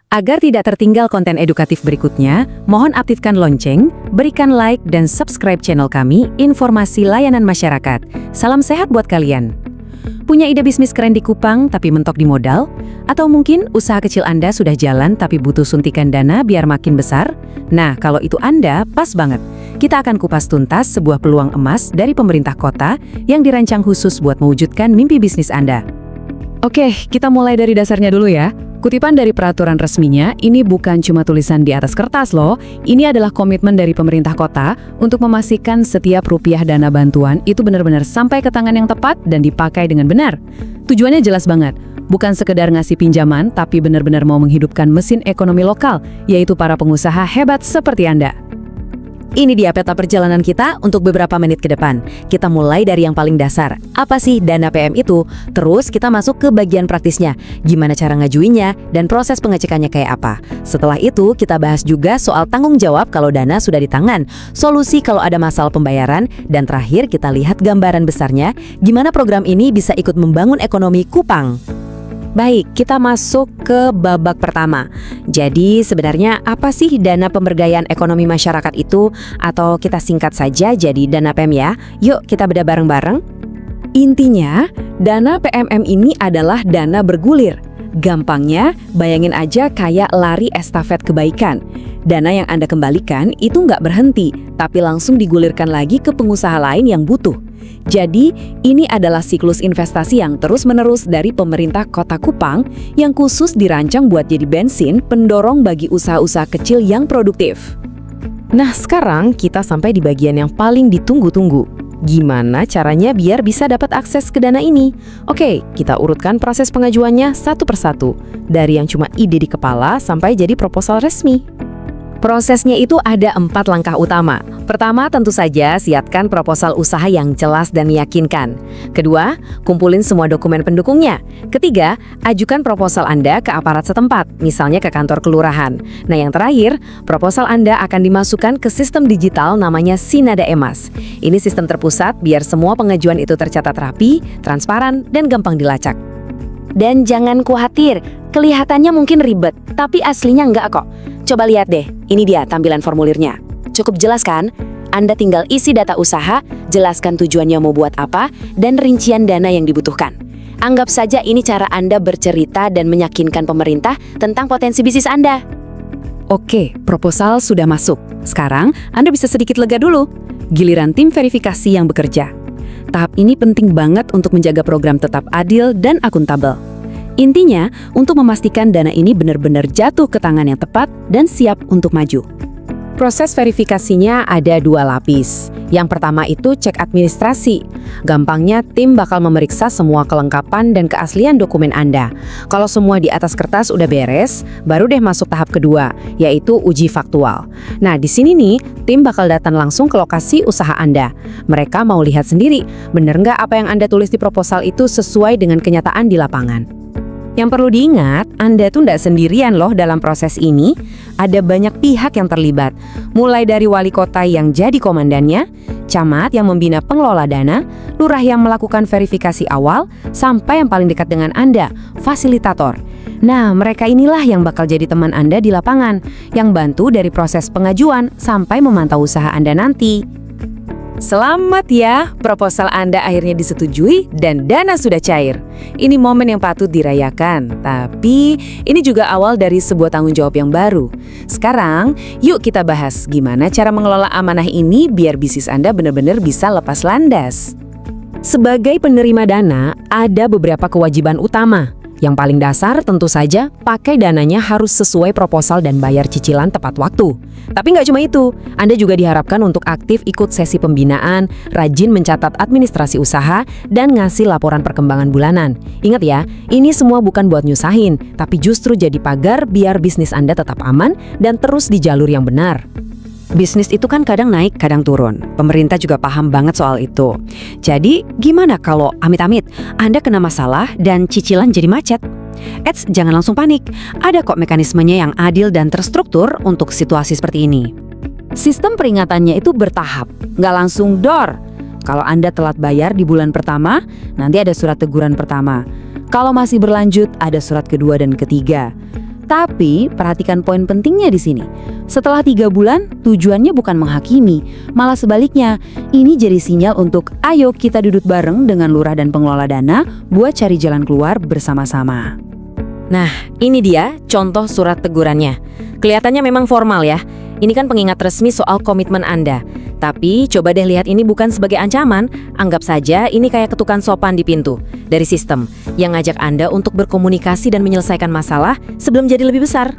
Agar tidak tertinggal konten edukatif berikutnya, mohon aktifkan lonceng, berikan like dan subscribe channel kami, Informasi Layanan Masyarakat. Salam sehat buat kalian. Punya ide bisnis keren di Kupang tapi mentok di modal? Atau mungkin usaha kecil Anda sudah jalan tapi butuh suntikan dana biar makin besar? Nah, kalau itu Anda, pas banget. Kita akan kupas tuntas sebuah peluang emas dari pemerintah kota yang dirancang khusus buat mewujudkan mimpi bisnis Anda. Oke, kita mulai dari dasarnya dulu ya. Kutipan dari peraturan resminya, ini bukan cuma tulisan di atas kertas loh. Ini adalah komitmen dari pemerintah kota untuk memastikan setiap rupiah dana bantuan itu benar-benar sampai ke tangan yang tepat dan dipakai dengan benar. Tujuannya jelas banget. Bukan sekedar ngasih pinjaman, tapi benar-benar mau menghidupkan mesin ekonomi lokal, yaitu para pengusaha hebat seperti Anda. Ini dia peta perjalanan kita untuk beberapa menit ke depan. Kita mulai dari yang paling dasar. Apa sih dana PM itu? Terus kita masuk ke bagian praktisnya. Gimana cara ngajuinnya dan proses pengecekannya kayak apa? Setelah itu kita bahas juga soal tanggung jawab kalau dana sudah di tangan, solusi kalau ada masalah pembayaran, dan terakhir kita lihat gambaran besarnya gimana program ini bisa ikut membangun ekonomi Kupang. Baik, kita masuk ke babak pertama. Jadi sebenarnya apa sih dana pemberdayaan ekonomi masyarakat itu? Atau kita singkat saja jadi dana PM ya? Yuk kita bedah bareng-bareng. Intinya, dana PMM ini adalah dana bergulir. Gampangnya, bayangin aja kayak lari estafet kebaikan. Dana yang Anda kembalikan itu nggak berhenti, tapi langsung digulirkan lagi ke pengusaha lain yang butuh. Jadi, ini adalah siklus investasi yang terus-menerus dari pemerintah Kota Kupang yang khusus dirancang buat jadi bensin pendorong bagi usaha-usaha kecil yang produktif. Nah, sekarang kita sampai di bagian yang paling ditunggu-tunggu. Gimana caranya biar bisa dapat akses ke dana ini? Oke, kita urutkan proses pengajuannya satu persatu, dari yang cuma ide di kepala sampai jadi proposal resmi. Prosesnya itu ada 4 langkah utama. Pertama, tentu saja siapkan proposal usaha yang jelas dan meyakinkan. Kedua, kumpulin semua dokumen pendukungnya. Ketiga, ajukan proposal Anda ke aparat setempat, misalnya ke kantor kelurahan. Nah, yang terakhir, proposal Anda akan dimasukkan ke sistem digital namanya Sinada Emas. Ini sistem terpusat biar semua pengajuan itu tercatat rapi, transparan, dan gampang dilacak. Dan jangan khawatir, kelihatannya mungkin ribet, tapi aslinya enggak kok. Coba lihat deh, ini dia tampilan formulirnya. Cukup jelas kan? Anda tinggal isi data usaha, jelaskan tujuannya mau buat apa, dan rincian dana yang dibutuhkan. Anggap saja ini cara Anda bercerita dan meyakinkan pemerintah tentang potensi bisnis Anda. Oke, proposal sudah masuk. Sekarang, Anda bisa sedikit lega dulu. Giliran tim verifikasi yang bekerja. Tahap ini penting banget untuk menjaga program tetap adil dan akuntabel. Intinya, untuk memastikan dana ini benar-benar jatuh ke tangan yang tepat dan siap untuk maju. Proses verifikasinya ada 2 lapis. Yang pertama itu cek administrasi. Gampangnya, tim bakal memeriksa semua kelengkapan dan keaslian dokumen Anda. Kalau semua di atas kertas udah beres, baru deh masuk tahap kedua, yaitu uji faktual. Nah, di sini nih, tim bakal datang langsung ke lokasi usaha Anda. Mereka mau lihat sendiri, bener nggak apa yang Anda tulis di proposal itu sesuai dengan kenyataan di lapangan. Yang perlu diingat, Anda tuh nggak sendirian loh dalam proses ini. Ada banyak pihak yang terlibat, mulai dari wali kota yang jadi komandannya, camat yang membina pengelola dana, lurah yang melakukan verifikasi awal, sampai yang paling dekat dengan Anda, fasilitator. Nah, mereka inilah yang bakal jadi teman Anda di lapangan, yang bantu dari proses pengajuan sampai memantau usaha Anda nanti. Selamat ya, proposal Anda akhirnya disetujui dan dana sudah cair. Ini momen yang patut dirayakan, tapi ini juga awal dari sebuah tanggung jawab yang baru. Sekarang, yuk kita bahas gimana cara mengelola amanah ini biar bisnis Anda benar-benar bisa lepas landas. Sebagai penerima dana, ada beberapa kewajiban utama. Yang paling dasar tentu saja pakai dananya harus sesuai proposal dan bayar cicilan tepat waktu. Tapi nggak cuma itu, Anda juga diharapkan untuk aktif ikut sesi pembinaan, rajin mencatat administrasi usaha, dan ngasih laporan perkembangan bulanan. Ingat ya, ini semua bukan buat nyusahin, tapi justru jadi pagar biar bisnis Anda tetap aman dan terus di jalur yang benar. Bisnis itu kan kadang naik, kadang turun. Pemerintah juga paham banget soal itu. Jadi, gimana kalau amit-amit Anda kena masalah dan cicilan jadi macet? Eits, jangan langsung panik. Ada kok mekanismenya yang adil dan terstruktur untuk situasi seperti ini. Sistem peringatannya itu bertahap, nggak langsung dor. Kalau Anda telat bayar di bulan pertama, nanti ada surat teguran pertama. Kalau masih berlanjut, ada surat kedua dan ketiga. Tapi perhatikan poin pentingnya di sini. Setelah 3 bulan, tujuannya bukan menghakimi, malah sebaliknya. Ini jadi sinyal untuk ayo kita duduk bareng dengan lurah dan pengelola dana buat cari jalan keluar bersama-sama. Nah, ini dia contoh surat tegurannya. Kelihatannya memang formal ya. Ini kan pengingat resmi soal komitmen Anda. Tapi coba deh lihat ini bukan sebagai ancaman, anggap saja ini kayak ketukan sopan di pintu dari sistem yang ngajak Anda untuk berkomunikasi dan menyelesaikan masalah sebelum jadi lebih besar.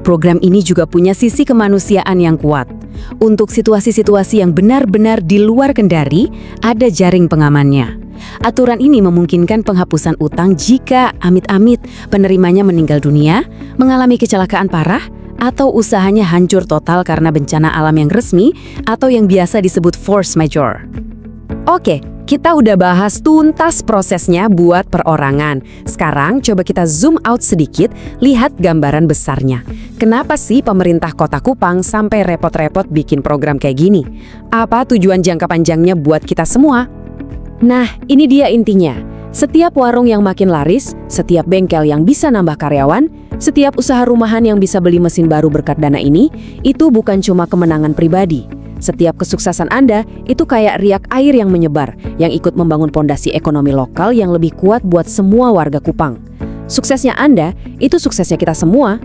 Program ini juga punya sisi kemanusiaan yang kuat. Untuk situasi-situasi yang benar-benar di luar kendali, ada jaring pengamannya. Aturan ini memungkinkan penghapusan utang jika amit-amit penerimanya meninggal dunia, mengalami kecelakaan parah, atau usahanya hancur total karena bencana alam yang resmi atau yang biasa disebut force majeure. Oke, kita udah bahas tuntas prosesnya buat perorangan. Sekarang coba kita zoom out sedikit, lihat gambaran besarnya. Kenapa sih pemerintah Kota Kupang sampai repot-repot bikin program kayak gini? Apa tujuan jangka panjangnya buat kita semua? Nah, ini dia intinya. Setiap warung yang makin laris, setiap bengkel yang bisa nambah karyawan, setiap usaha rumahan yang bisa beli mesin baru berkat dana ini, itu bukan cuma kemenangan pribadi. Setiap kesuksesan Anda itu kayak riak air yang menyebar, yang ikut membangun pondasi ekonomi lokal yang lebih kuat buat semua warga Kupang. Suksesnya Anda, itu suksesnya kita semua.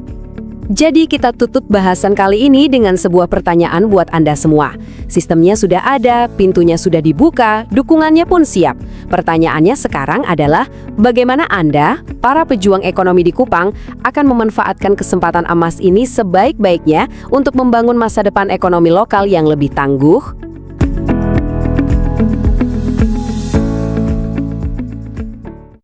Jadi kita tutup bahasan kali ini dengan sebuah pertanyaan buat Anda semua. Sistemnya sudah ada, pintunya sudah dibuka, dukungannya pun siap. Pertanyaannya sekarang adalah, bagaimana Anda, para pejuang ekonomi di Kupang, akan memanfaatkan kesempatan emas ini sebaik-baiknya untuk membangun masa depan ekonomi lokal yang lebih tangguh,